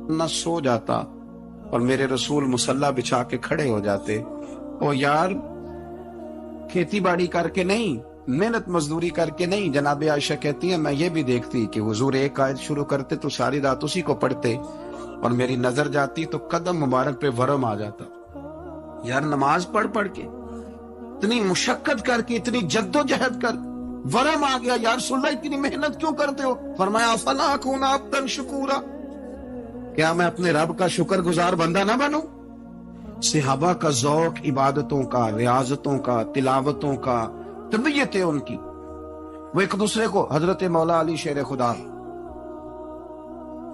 نہ سو جاتا اور میرے رسول مصلی بچھا کے کھڑے ہو جاتے. او یار کھیتی باڑی کر کے نہیں، محنت مزدوری کر کے نہیں. جناب عائشہ کہتی ہیں میں یہ بھی دیکھتی کہ حضور ایک آیت شروع کرتے تو ساری رات اسی کو پڑھتے، اور میری نظر جاتی تو قدم مبارک پہ ورم آ جاتا. یار نماز پڑھ پڑھ کے اتنی مشقت کر کے اتنی جد و جہد کر ورم آ گیا. یا رسول اللہ اتنی محنت کیوں کرتے ہو؟ فرمایا افلا اکون عبدا شکورا، کیا میں اپنے رب کا شکر گزار بندہ نہ بنوں؟ صحابہ کا ذوق عبادتوں کا، ریاضتوں کا، تلاوتوں کا، طبیعت ہے ان کی. وہ ایک دوسرے کو، حضرت مولا علی شیر خدا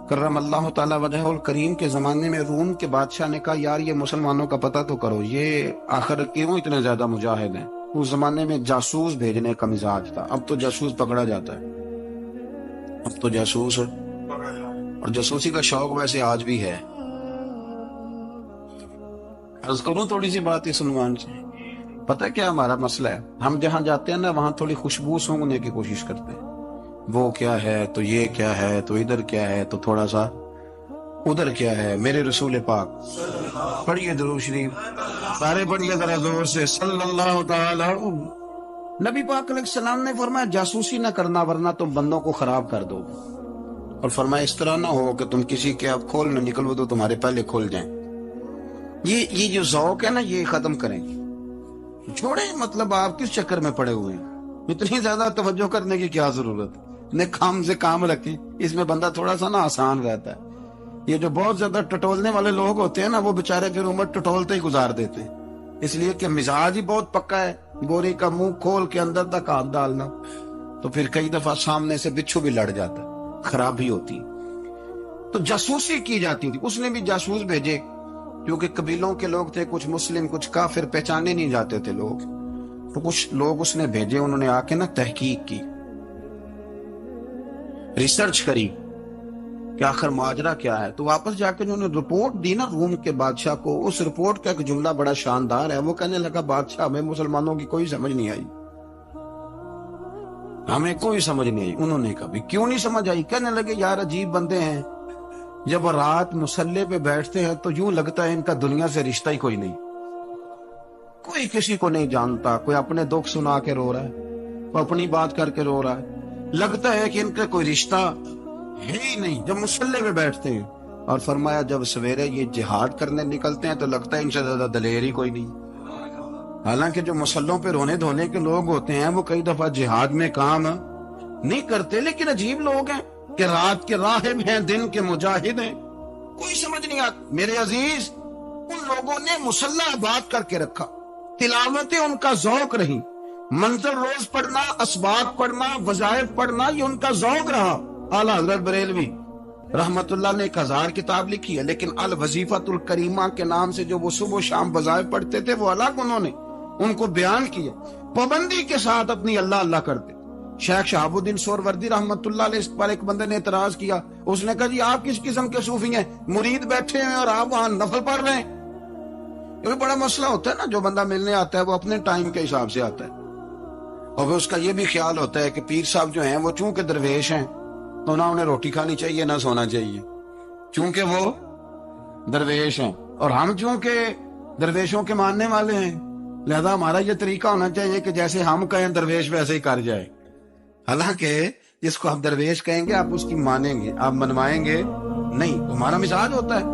کرم اللہ تعالی وجہہ الکریم کے زمانے میں روم کے بادشاہ نے کہا یار یہ مسلمانوں کا پتہ تو کرو، یہ آخر کیوں اتنے زیادہ مجاہد ہیں؟ اس زمانے میں جاسوس بھیجنے کا مزاج تھا. اب تو جاسوس پکڑا جاتا ہے، اب تو جاسوس، اور جاسوسی کا شوق ویسے آج بھی ہے. عرض کروں تھوڑی سی بات اس عنوان سے. پتہ کیا ہمارا مسئلہ ہے؟ ہم جہاں جاتے ہیں نا وہاں تھوڑی خوشبو سونگنے کی کوشش کرتے ہیں. وہ کیا ہے تو یہ کیا ہے تو ادھر کیا ہے تو تھوڑا سا ادھر کیا ہے. میرے رسول پاک پڑھیے درود شریف، سارے پڑھیے ذرا زور سے، صلی اللہ تعالی. نبی پاک علیہ السلام نے فرمایا جاسوسی نہ کرنا ورنہ تم بندوں کو خراب کر دو. اور فرمایا اس طرح نہ ہو کہ تم کسی کے اب کھول نہ نکلو تو تمہارے پہلے کھول جائیں. یہ جو ذوق ہے نا یہ ختم کریں، چھوڑیں. مطلب آپ کس چکر میں پڑے ہوئے ہیں؟ اتنی زیادہ توجہ کرنے کی کیا ضرورت؟ نے کام سے کام رکھی، اس میں بندہ تھوڑا سا نا آسان رہتا ہے. یہ جو بہت زیادہ ٹٹولنے والے لوگ ہوتے ہیں نا وہ بےچارے پھر عمر ٹٹولتے ہی گزار دیتے ہیں، اس لیے کہ مزاج ہی بہت پکا ہے. گوری کا منہ کھول کے اندر تک ہاتھ ڈالنا تو پھر کئی دفعہ سامنے سے بچھو بھی لڑ جاتا ہے، خرابی ہوتی. تو جاسوسی کی جاتی تھی. اس نے بھی جاسوس بھیجے کیونکہ قبیلوں کے لوگ تھے، کچھ مسلم کچھ کافر، پہچانے نہیں جاتے تھے لوگ. تو کچھ لوگ اس نے بھیجے، انہوں نے آ کے نا تحقیق کی، ریسرچ کری کہ آخر ماجرا کیا ہے. تو واپس جا کے انہوں نے رپورٹ دی نا روم کے بادشاہ کو. اس رپورٹ کا ایک جملہ بڑا شاندار ہے. وہ کہنے لگا بادشاہ ہمیں مسلمانوں کی کوئی سمجھ نہیں آئی، ہمیں کوئی سمجھ نہیں آئی. انہوں نے کہا بھی کیوں نہیں سمجھ آئی؟ کہنے لگے یار عجیب بندے ہیں، جب رات مسلح پہ بیٹھتے ہیں تو یوں لگتا ہے ان کا دنیا سے رشتہ ہی کوئی نہیں، کوئی کسی کو نہیں جانتا. کوئی اپنے دکھ سنا کے رو رہا ہے، کوئی اپنی بات کر کے رو رہا ہے. لگتا ہے کہ ان کا کوئی رشتہ ہے ہی نہیں جب مسلح پہ بیٹھتے ہیں. اور فرمایا جب سویرے یہ جہاد کرنے نکلتے ہیں تو لگتا ہے ان سے زیادہ دلیر ہی کوئی نہیں. حالانکہ جو مسلحوں پہ رونے دھونے کے لوگ ہوتے ہیں وہ کئی دفعہ جہاد میں کام نہیں کرتے، لیکن عجیب لوگ ہیں کہ رات کے راہب ہیں، دن کے مجاہد ہیں، کوئی سمجھ نہیں آتا. میرے عزیز ان لوگوں نے مسلح آباد کر کے رکھا، تلاوتیں ان کا ذوق رہی، منظر روز پڑھنا، اسباق پڑھنا، وظائف پڑھنا، یہ ان کا ذوق رہا. اعلیٰ حضرت بریلوی رحمت اللہ نے 1000 کتاب لکھی ہے، لیکن الوظیفۃ الکریمہ کے نام سے جو وہ صبح و شام وظائف پڑھتے تھے وہ الگ انہوں نے ان کو بیان کیا، پابندی کے ساتھ اپنی اللہ اللہ کرتے. شیخ شہاب الدین سہروردی رحمت اللہ علیہ اس پر ایک بندے نے اعتراض کیا. اس نے کہا جی آپ کس قسم کے صوفی ہیں، مرید بیٹھے ہیں اور آپ وہاں نفل پڑھ رہے ہیں. یہ بڑا مسئلہ ہوتا ہے نا. جو بندہ ملنے آتا ہے وہ اپنے ٹائم کے حساب سے آتا ہے، اور پھر اس کا یہ بھی خیال ہوتا ہے کہ پیر صاحب جو ہیں وہ چونکہ درویش ہیں تو نہ انہیں روٹی کھانی چاہیے نہ سونا چاہیے، چونکہ وہ درویش ہیں، اور ہم چونکہ درویشوں کے ماننے والے ہیں لہذا ہمارا یہ طریقہ ہونا چاہیے کہ جیسے ہم کہیں درویش ویسے ہی کر جائے. حالانکہ جس کو آپ درویش کہیں گے آپ اس کی مانیں گے، آپ منوائیں گے نہیں، ہمارا مزاج ہوتا ہے.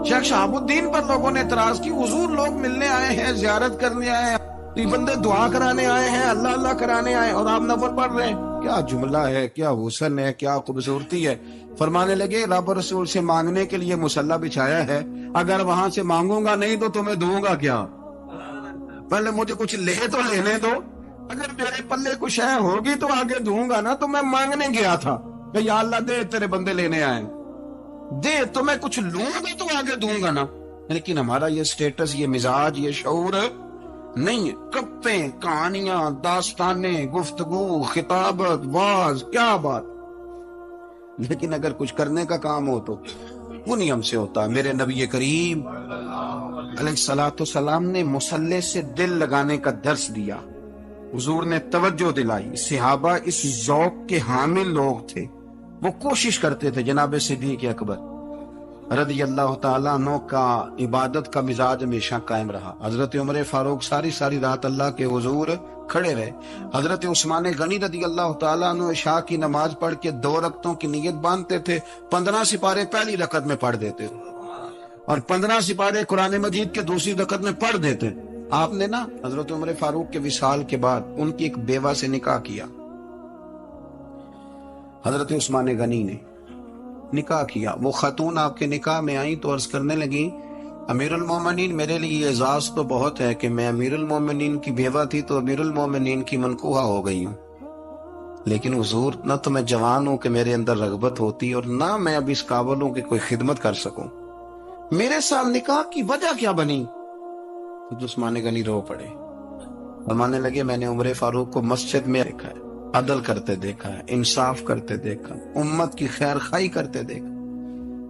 شیخ شہاب الدین پر لوگوں نے اعتراض کی، حضور لوگ ملنے آئے ہیں، زیارت کرنے آئے ہیں، یہ بندے دعا کرانے آئے ہیں، اللہ اللہ کرانے آئے اور آپ نفل پڑھ رہے ہیں. کیا جملہ ہے، کیا حسن ہے، کیا خوبصورتی ہے. فرمانے لگے رب رسول سے مانگنے کے لیے مصلی بچھایا ہے، اگر وہاں سے مانگوں گا نہیں تو تمہیں دوں گا کیا؟ پہلے مجھے کچھ لے تو لینے دو، اگر میرے پلے کچھ ہے ہوگی تو آگے دوں گا نا. تو میں مانگنے گیا تھا کہ یا اللہ دے، تیرے بندے لینے آئے، دے تو میں کچھ لوں گا تو آگے دوں گا نا. لیکن ہمارا یہ سٹیٹس، یہ مزاج، یہ شعور نہیں ہے. گپیں، کہانیاں، داستانیں، گفتگو، خطابت، واز، کیا بات. لیکن اگر کچھ کرنے کا کام ہو تو وہ نہیں ہم سے ہوتا. میرے نبی کریم علیہ الصلوۃ والسلام نے مصلی سے دل لگانے کا درس دیا. حضور نے توجہ دلائی. صحابہ اس ذوق کے حامل لوگ تھے، وہ کوشش کرتے تھے. جناب صدیق اکبر رضی اللہ تعالیٰ عنہ کا عبادت کا مزاج ہمیشہ قائم رہا. حضرت عمر فاروق ساری رات اللہ کے حضور کھڑے رہے. حضرت عثمان غنی رضی اللہ تعالیٰ عنہ عشاء کی نماز پڑھ کے 2 رکعتوں کی نیت باندھتے تھے. 15 سپارے پہلی رکعت میں پڑھ دیتے اور 15 سپارے قرآن مجید کے دوسری رکعت میں پڑھ دیتے. آپ نے نا حضرت عمر فاروق کے وصال کے بعد ان کی ایک بیوہ سے نکاح کیا. حضرت عثمان غنی نے نکاح کیا. وہ خاتون آپ کے نکاح میں آئیں تو عرض کرنے لگی امیر المومنین میرے لیے اعزاز تو بہت ہے کہ میں امیر المومنین کی بیوہ تھی تو امیر المومنین کی منکوحہ ہو گئی ہوں، لیکن حضور نہ تو میں جوان ہوں کہ میرے اندر رغبت ہوتی اور نہ میں اب اس قابل ہوں کہ کوئی خدمت کر سکوں، میرے ساتھ نکاح کی وجہ کیا بنی؟ تو عثمان غنی رو پڑے. فرمانے لگے میں نے عمر فاروق کو مسجد میں دیکھا ہے، عدل کرتے دیکھا ہے، انصاف کرتے دیکھا، امت کی خیر خواہی کرتے دیکھا.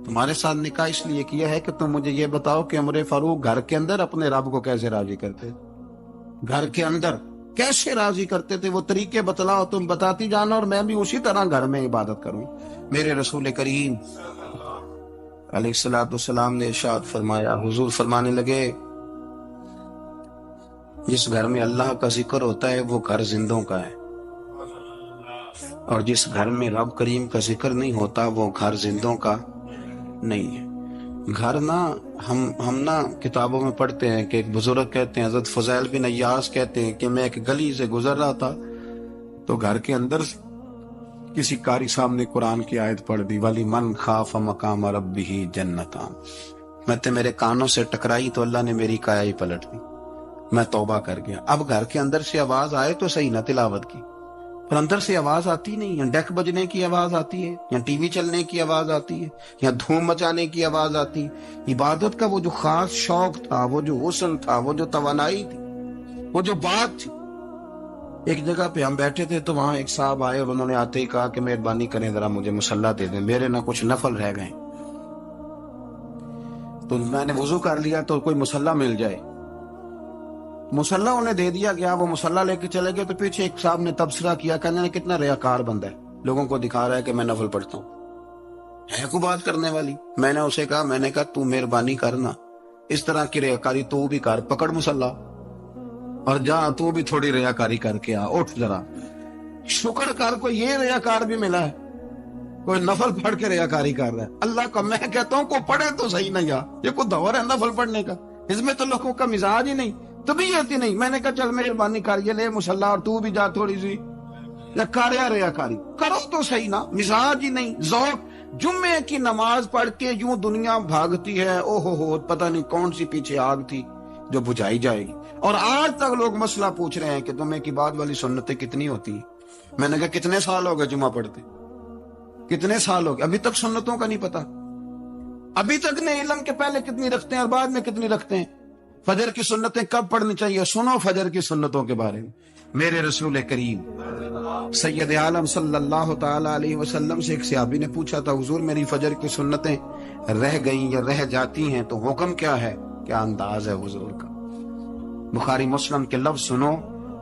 تمہارے ساتھ نکاح اس لیے کیا ہے کہ تم مجھے یہ بتاؤ کہ عمر فاروق گھر کے اندر اپنے رب کو کیسے راضی کرتے، گھر کے اندر کیسے راضی کرتے تھے، وہ طریقے بتلاؤ، تم بتاتی جانا اور میں بھی اسی طرح گھر میں عبادت کروں. میرے رسول کریم علیہ الصلوۃ والسلام نے ارشاد فرمایا، حضور فرمانے لگے جس گھر میں اللہ کا ذکر ہوتا ہے وہ گھر زندوں کا ہے، اور جس گھر میں رب کریم کا ذکر نہیں ہوتا وہ گھر زندوں کا نہیں ہے. گھر نا ہم نا کتابوں میں پڑھتے ہیں کہ ایک بزرگ کہتے ہیں، حضرت فضیل بن عیاض کہتے ہیں کہ میں ایک گلی سے گزر رہا تھا تو گھر کے اندر کسی قاری صاحب نے قرآن کی آیت پڑھ دی، ولی من خاف مقام ربہ جنتان. میں تے میرے کانوں سے ٹکرائی تو اللہ نے میری کایا ہی پلٹ دی، میں توبہ کر گیا. اب گھر کے اندر سے آواز آئے تو صحیح نہ تلاوت کی، پر اندر سے آواز آتی نہیں، یا ڈیک بجنے کی آواز آتی ہے، یا ٹی وی چلنے کی آواز آتی ہے، یا دھوم مچانے کی آواز آتی ہے. عبادت کا وہ جو خاص شوق تھا، وہ جو حسن تھا، وہ جو توانائی تھی، وہ جو بات تھی. ایک جگہ پہ ہم بیٹھے تھے تو وہاں ایک صاحب آئے اور انہوں نے آتے ہی کہا کہ مہربانی کریں ذرا مجھے مصلی دے دیں، میرے نہ کچھ نفل رہ گئے. تو میں نے وضو کر لیا تو کوئی مصلی مل جائے. مصلی انہیں دے دیا گیا، وہ مصلی لے کے چلے گئے تو پیچھے ایک صاحب نے تبصرہ کیا، کہنے نے کتنا ریاکار بندہ ہے، لوگوں کو دکھا رہا ہے کہ میں نفل پڑھتا ہوں، ہے کوئی بات کرنے والی. میں نے اسے کہا تو مہربانی کرنا اس طرح کی ریاکاری تو بھی کر، پکڑ مصلی اور جا تو بھی تھوڑی ریاکاری کر کے آ، اٹھ ذرا شکر کر، کوئی یہ ریاکار بھی ملا ہے، کوئی نفل پڑھ کے ریاکاری کر رہا ہے. اللہ کا میں کہتا ہوں کو پڑھے تو صحیح نہیں، یہ کوئی دور ہے نفل پڑھنے کا؟ اس میں تو لوگوں کا مزاج ہی نہیں، طبیعت ہی نہیں. میں نے کہا چل مہربانی کر یہ لے مصلی اور تو بھی جا تھوڑی سی ریاکاری کرو تو صحیح نا. مزاج ہی نہیں، ذوق. جمعے کی نماز پڑھ کے یوں دنیا بھاگتی ہے، او ہو پتہ نہیں کون سی پیچھے آگ تھی جو بجھائی جائے گی. اور آج تک لوگ مسئلہ پوچھ رہے ہیں کہ جمعے کی بعد والی سنتیں کتنی ہوتی ہیں. میں نے کہا کتنے سال ہو گئے جمعہ پڑھتے، کتنے سال ہو گئے، ابھی تک سنتوں کا نہیں پتا، ابھی تک نے علم کے پہلے کتنی رکھتے ہیں اور بعد میں کتنی رکھتے ہیں. فجر کی سنتیں کب پڑھنی چاہیے، سنو فجر کی سنتوں کے بارے میں. میرے رسول کریم سید عالم صلی اللہ تعالی علیہ وسلم سے ایک صحابی نے پوچھا تھا، حضور میری فجر کی سنتیں رہ گئیں یا رہ جاتی ہیں تو حکم کیا ہے؟ کیا انداز ہے حضور کا. بخاری مسلم کے لفظ سنو.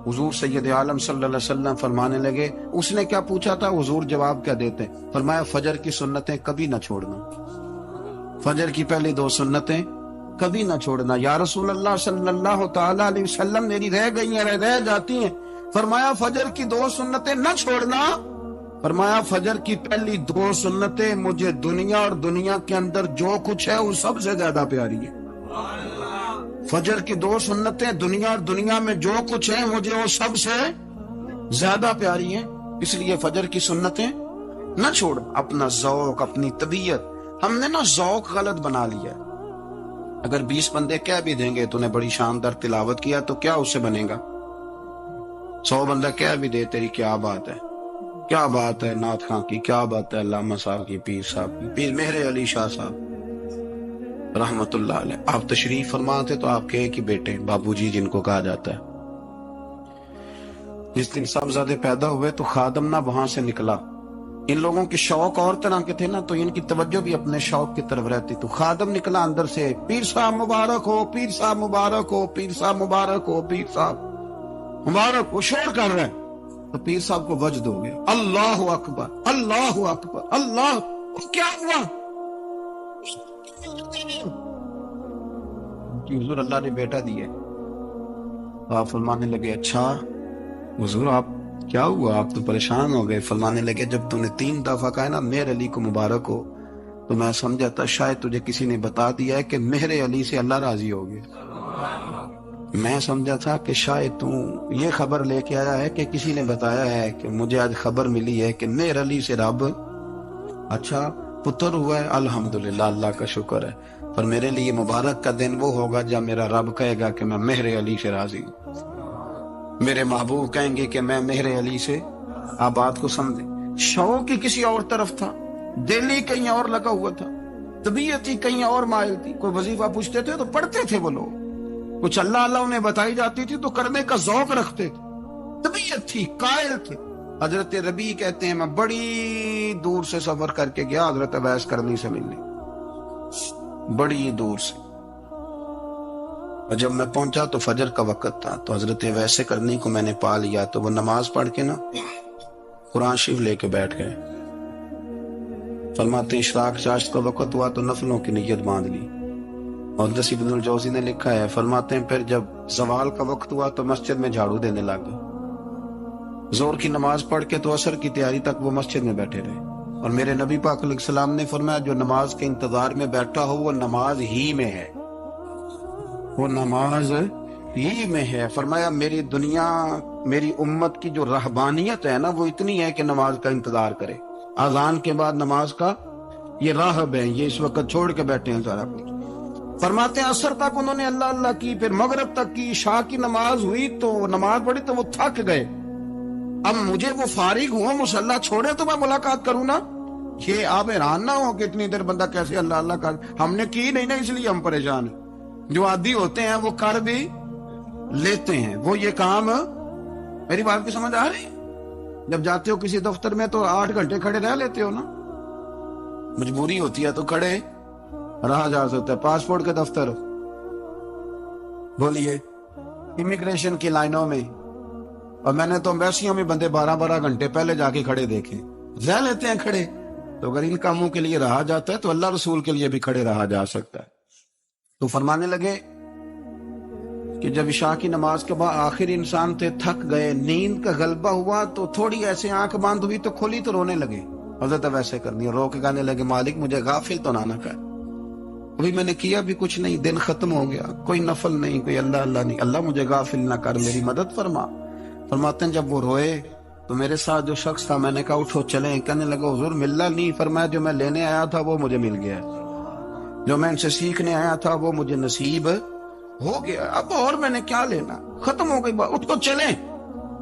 حضور سید عالم صلی اللہ علیہ وسلم فرمانے لگے، اس نے کیا پوچھا تھا، حضور جواب کیا دیتے؟ فرمایا فجر کی سنتیں کبھی نہ چھوڑنا، فجر کی پہلی 2 سنتیں کبھی نہ چھوڑنا. یا رسول اللہ صلی اللہ تعالی علیہ وسلم میری رہ گئی ہیں، رہ جاتی ہیں. فرمایا فجر کی 2 سنتیں نہ چھوڑنا. فرمایا فجر کی پہلی 2 سنتیں مجھے دنیا اور دنیا کے اندر جو کچھ ہے وہ سب سے زیادہ پیاری ہے. فجر کی 2 سنتیں دنیا اور دنیا میں جو کچھ ہے مجھے وہ سب سے زیادہ پیاری ہیں، اس لیے فجر کی سنتیں نہ چھوڑ. اپنا ذوق، اپنی طبیعت، ہم نے نا ذوق غلط بنا لیا ہے. اگر 20 بندے کہہ بھی دیں گے تو نے بڑی شاندار تلاوت کیا تو کیا اس سے بنے گا؟ 100 بندہ کہہ بھی دے تیری کیا بات ہے، کیا بات ہے نعت خاں کی، کیا بات ہے علامہ صاحب کی، پیر صاحب کی، پیر مہر علی شاہ صاحب رحمت اللہ علیہ. آپ تشریف فرما تھے تو آپ کے ایک ہی بیٹے بابو جی جن کو کہا جاتا ہے، جس دن صاحبزادے پیدا ہوئے تو خادم نہ وہاں سے نکلا. ان لوگوں کے شوق اور طرح کے تھے نا تو ان کی توجہ بھی اپنے شوق کی طرف رہتی. تو خادم نکلا اندر سے، پیر صاحب مبارک ہو، پیر صاحب مبارک ہو، پیر صاحب مبارک ہو، پیر صاحب مبارک ہو، شور کر رہے ہیں. تو پیر صاحب کو وجد ہو گیا، اللہ اکبر اللہ اکبر اللہ. کیا ہوا؟ کہ حضور اللہ نے بیٹا دیا. آپ فرمانے لگے اچھا حضور آپ کیا ہوا، آپ تو پریشان ہو گئے. فرمانے لگے جب تو نے 3 دفعہ کہا نا مہر علی کو مبارک ہو، تو میں سمجھا تھا شاید تجھے کسی نے بتا دیا ہے کہ مہر علی سے اللہ راضی ہو گیا. میں سمجھا تھا کہ شاید تو یہ خبر لے کے آیا ہے کہ کسی نے بتایا ہے کہ مجھے آج خبر ملی ہے کہ مہر علی سے رب اچھا پتر ہوا ہے. الحمدللہ، اللہ کا شکر ہے. پر میرے لیے مبارک کا دن وہ ہوگا جب میرا رب کہے گا کہ میں مہر علی سے راضی ہوں. میرے محبوب کہیں گے کہ میں مہر علی سے. آپ بات کو سمجھیں، شوق ہی کسی اور طرف تھا، دل ہی کہیں اور لگا ہوا تھا، طبیعت ہی کہیں اور مائل تھی. کوئی وظیفہ پوچھتے تھے تو پڑھتے تھے وہ لوگ، کچھ اللہ اللہ انہیں بتائی جاتی تھی تو کرنے کا ذوق رکھتے تھے، طبیعت تھی، قائل تھے. حضرت ربیع کہتے ہیں میں بڑی دور سے سفر کر کے گیا حضرت اویس کرنی سے ملنے، بڑی دور سے. اور جب میں پہنچا تو فجر کا وقت تھا، تو حضرت اویس کرنی کو میں نے پا لیا. تو وہ نماز پڑھ کے نا قرآن شریف لے کے بیٹھ گئے. فرماتے اشراق چاشت کا وقت ہوا تو نفلوں کی نیت باندھ لی. اور نصیب ابن الجوزی نے لکھا ہے، فرماتے ہیں پھر جب زوال کا وقت ہوا تو مسجد میں جھاڑو دینے لگا. زور کی نماز پڑھ کے تو عصر کی تیاری تک وہ مسجد میں بیٹھے رہے. اور میرے نبی پاک علیہ السلام نے فرمایا جو نماز کے انتظار میں بیٹھا ہو وہ نماز ہی میں ہے، وہ نماز ہی میں ہے. فرمایا میری دنیا، میری امت کی جو رہبانیت ہے نا وہ اتنی ہے کہ نماز کا انتظار کرے. اذان کے بعد نماز کا یہ راہب ہے، یہ اس وقت چھوڑ کے بیٹھے ہیں سارا کچھ. فرماتے ہیں عصر تک انہوں نے اللہ اللہ کی، پھر مغرب تک کی، عشاء کی نماز ہوئی تو نماز پڑھی تو وہ تھک گئے. اب مجھے وہ فارغ ہوا، مصلی چھوڑے تو میں ملاقات کروں نا. یہ آپ حیران نہ ہو کہ اتنی دیر بندہ کیسے اللہ اللہ کر. ہم نے کی نہیں نا، اس لیے ہم پریشان ہیں. جو عادی ہوتے ہیں وہ کر بھی لیتے ہیں. وہ یہ کام، میری بات کی سمجھ آ رہی؟ جب جاتے ہو کسی دفتر میں تو 8 گھنٹے کھڑے رہ لیتے ہو نا، مجبوری ہوتی ہے تو کھڑے رہا جا سکتا ہے. پاسپورٹ کے دفتر، بولیے امیگریشن کی لائنوں میں، اور میں نے تو امبیسیوں میں بندے 12 گھنٹے پہلے جا کے کھڑے دیکھے، رہ لیتے ہیں کھڑے. تو اگر ان کاموں کے لیے رہا جاتا ہے تو اللہ رسول کے لیے بھی کھڑے رہا جا سکتا ہے. تو فرمانے لگے کہ جب عشاء کی نماز کے بعد آخر انسان تھے، تھک گئے، نیند کا غلبہ ہوا تو تھوڑی ایسے آنکھ بند ہوئی تو کھلی تو رونے لگے. حضرت ویسے کرنی رو کے کہنے لگے مالک مجھے غافل تو نہ کر، ابھی میں نے کیا بھی کچھ نہیں، دن ختم ہو گیا، کوئی نفل نہیں، کوئی اللہ اللہ نہیں، اللہ مجھے غافل نہ کر، میری مدد فرما. فرماتے ہیں جب وہ روئے تو میرے ساتھ جو شخص تھا میں نے کہا اٹھو چلیں. کہنے لگا حضور ملنا نہیں. فرمایا جو میں لینے آیا تھا وہ مجھے مل گیا، جو میں ان سے سیکھنے آیا تھا وہ مجھے نصیب ہو گیا، اب اور میں نے کیا لینا، ختم ہو گئی بات، اٹھو چلیں.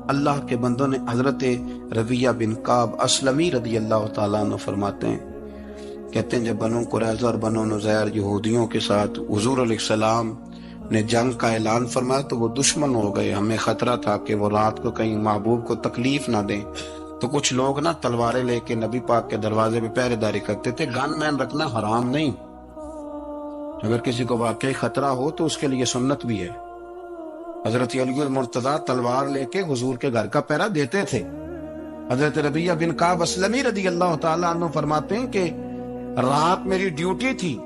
اللہ کے بندوں نے حضرت ربیہ بن کعب اسلمی رضی اللہ تعالیٰ عنہ فرماتے ہیں، کہتے ہیں جب بنو قریظہ اور بنو نذیر یہودیوں کے ساتھ حضور علیہ السلام نے جنگ کا اعلان فرمایا تو وہ دشمن ہو گئے. ہمیں خطرہ تھا کہ وہ رات کو کہیں محبوب کو تکلیف نہ دیں، تو کچھ لوگ نا تلواریں لے کے نبی پاک کے دروازے پہ پہرے داری کرتے تھے. گن مین رکھنا حرام نہیں، اگر کسی کو واقعی خطرہ ہو تو اس کے لیے سنت بھی ہے. حضرت علی المرتضیٰ تلوار لے کے حضور کے گھر کا پہرا دیتے تھے. حضرت ربیہ بن کعب اسلمی رضی اللہ تعالیٰ عنہ فرماتے ہیں کہ رات میری ڈیوٹی تھی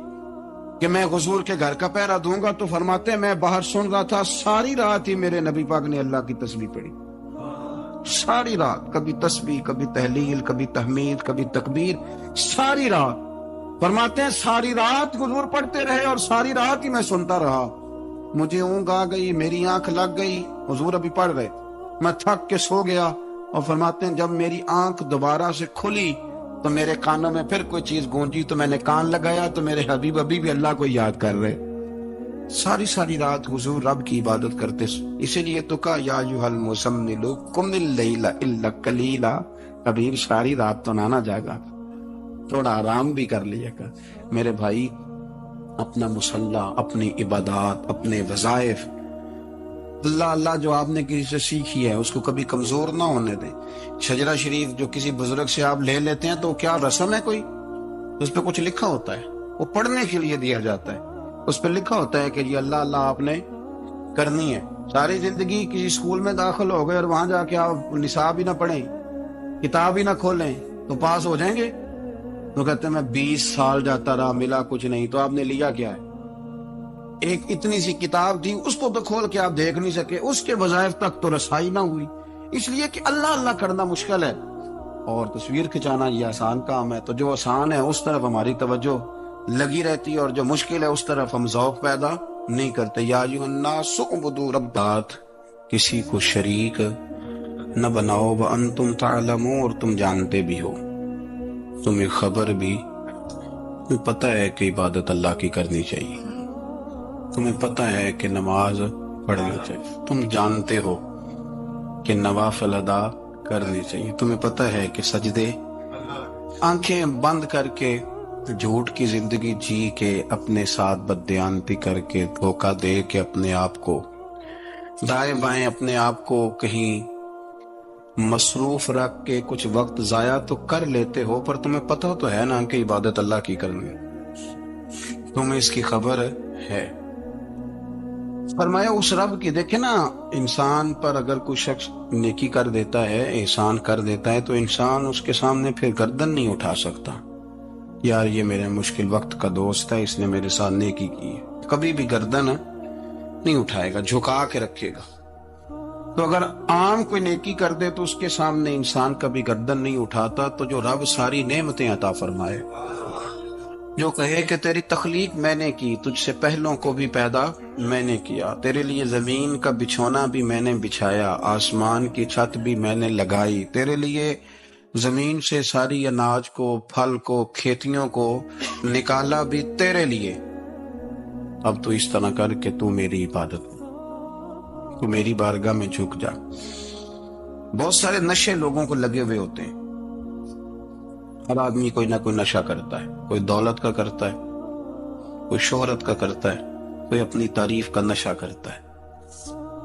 کہ میں حضور کے گھر کا پہرا دوں گا. تو فرماتے ہیں میں باہر سن رہا تھا، ساری رات ہی میرے نبی پاک نے اللہ کی تسبیح پڑھی، ساری رات، کبھی تسبیح، کبھی تحلیل، کبھی تحمید، کبھی تکبیر، ساری رات. فرماتے ہیں ساری رات حضور پڑھتے رہے اور ساری رات ہی میں سنتا رہا. مجھے اونگ آ گئی، میری آنکھ لگ گئی، حضور ابھی پڑھ رہے، میں تھک کے سو گیا. اور فرماتے ہیں جب میری آنکھ دوبارہ سے کھلی تو میرے کانوں میں پھر کوئی چیز گونجی تو میں نے کان لگایا تو میرے حبیب ابھی بھی اللہ کو یاد کر رہے. ساری رات حضور رب کی عبادت کرتے. اسی لیے تو کہا یا ایھا المزمل قم اللیل الا قلیلا، کبھی ساری رات تو نہ جاگا، تھوڑا آرام بھی کر لیا کر. میرے بھائی اپنا مصلی، اپنی عبادات، اپنے وظائف، اللہ اللہ جو آپ نے کسی سے سیکھی ہے اس کو کبھی کمزور نہ ہونے دیں. شجرہ شریف جو کسی بزرگ سے آپ لے لیتے ہیں تو کیا رسم ہے کوئی؟ اس پہ کچھ لکھا ہوتا ہے، وہ پڑھنے کے لیے دیا جاتا ہے. اس پہ لکھا ہوتا ہے کہ یہ اللہ اللہ آپ نے کرنی ہے. ساری زندگی کسی اسکول میں داخل ہو گئے اور وہاں جا کے آپ نصاب ہی نہ پڑھیں، کتاب ہی نہ کھولیں تو پاس ہو جائیں گے؟ وہ کہتے ہیں میں 20 سال جاتا رہا ملا کچھ نہیں، تو آپ نے لیا کیا ہے؟ ایک اتنی سی کتاب تھی، اس کو تو کھول کے آپ دیکھ نہیں سکے، اس کے وظائف تک تو رسائی نہ ہوئی، اس لیے کہ اللہ اللہ کرنا مشکل ہے اور تصویر کھچانا یہ آسان کام ہے۔ تو جو آسان ہے اس طرف ہماری توجہ لگی رہتی ہے اور جو مشکل ہے اس طرف ہم ذوق پیدا نہیں کرتے۔ یا ایھا الناس اعبدوا ربکم، کسی کو شریک نہ بناؤ، وانتم تعلمون، اور تم جانتے بھی ہو، تمہیں خبر بھی، تمہیں پتہ ہے کہ عبادت اللہ کی کرنی چاہیے، تمہیں پتہ ہے کہ نماز پڑھنی چاہیے، تم جانتے ہو کہ نوافل ادا کرنی چاہیے، تمہیں پتہ ہے کہ سجدے آنکھیں بند کر کے جھوٹ کی زندگی جی کے اپنے ساتھ بددیانتی کر کے دھوکہ دے کے اپنے آپ کو دائیں بائیں اپنے آپ کو کہیں مصروف رکھ کے کچھ وقت ضائع تو کر لیتے ہو، پر تمہیں پتہ تو ہے نا کہ عبادت اللہ کی کرنی، تمہیں اس کی خبر ہے۔ فرمایا اس رب کی، دیکھیں نا، انسان پر اگر کوئی شخص نیکی کر دیتا ہے، احسان کر دیتا ہے، تو انسان اس کے سامنے پھر گردن نہیں اٹھا سکتا، یار یہ میرے مشکل وقت کا دوست ہے، اس نے میرے ساتھ نیکی کی ہے، کبھی بھی گردن نہیں اٹھائے گا، جھکا کے رکھے گا۔ تو اگر عام کوئی نیکی کر دے تو اس کے سامنے انسان کبھی گردن نہیں اٹھاتا، تو جو رب ساری نعمتیں عطا فرمائے، جو کہے کہ تیری تخلیق میں نے کی، تجھ سے پہلوں کو بھی پیدا میں نے کیا، تیرے لیے زمین کا بچھونا بھی میں نے بچھایا، آسمان کی چھت بھی میں نے لگائی، تیرے لیے زمین سے ساری اناج کو، پھل کو، کھیتیوں کو نکالا بھی تیرے لیے، اب تو اس طرح کر کہ تو میری عبادت، تو میری بارگاہ میں جھک جا۔ بہت سارے نشے لوگوں کو لگے ہوئے ہوتے ہیں، ہر آدمی کوئی نہ کوئی نشہ کرتا ہے، کوئی دولت کا کرتا ہے، کوئی شہرت کا کرتا ہے، کوئی اپنی تعریف کا نشہ کرتا ہے،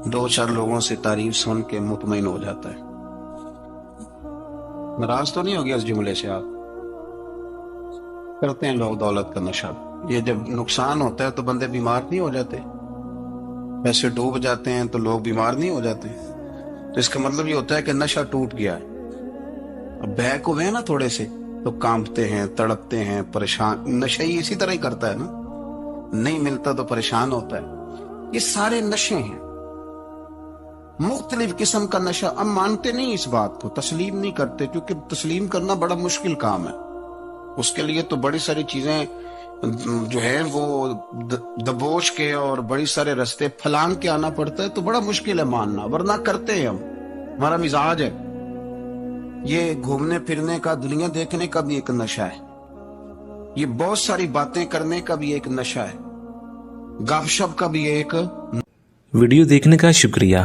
دو چار لوگوں سے تعریف سن کے مطمئن ہو جاتا ہے۔ ناراض تو نہیں ہو گیا اس جملے سے؟ آپ کرتے ہیں لوگ دولت کا نشہ، یہ جب نقصان ہوتا ہے تو بندے بیمار نہیں ہو جاتے؟ پیسے ڈوب جاتے ہیں تو لوگ بیمار نہیں ہو جاتے؟ تو اس کا مطلب یہ ہوتا ہے کہ نشہ ٹوٹ گیا ہے۔ اب بیک ہوئے ہیں نا تھوڑے سے تو کانپتے ہیں، تڑپتے ہیں، پریشان، نشہ ہی اسی طرح ہی کرتا ہے نا، نہیں ملتا تو پریشان ہوتا ہے۔ یہ سارے نشے ہیں، مختلف قسم کا نشہ۔ ہم مانتے نہیں اس بات کو، تسلیم نہیں کرتے، کیونکہ تسلیم کرنا بڑا مشکل کام ہے، اس کے لیے تو بڑی ساری چیزیں جو ہے وہ دبوچ کے اور بڑی سارے رستے پھلانگ کے آنا پڑتا ہے، تو بڑا مشکل ہے ماننا، ورنہ کرتے ہیں ہم، ہمارا مزاج ہے۔ یہ گھومنے پھرنے کا، دنیا دیکھنے کا بھی ایک نشہ ہے، یہ بہت ساری باتیں کرنے کا بھی ایک نشہ ہے، گپ شپ کا بھی ایک۔ ویڈیو دیکھنے کا شکریہ۔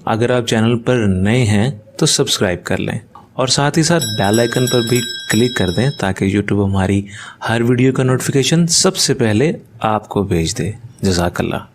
اگر آپ چینل پر نئے ہیں تو سبسکرائب کر لیں اور ساتھ ہی ساتھ بیل آئیکن پر بھی کلک کر دیں تاکہ یوٹیوب ہماری ہر ویڈیو کا نوٹیفیکیشن سب سے پہلے آپ کو بھیج دے۔ جزاک اللہ۔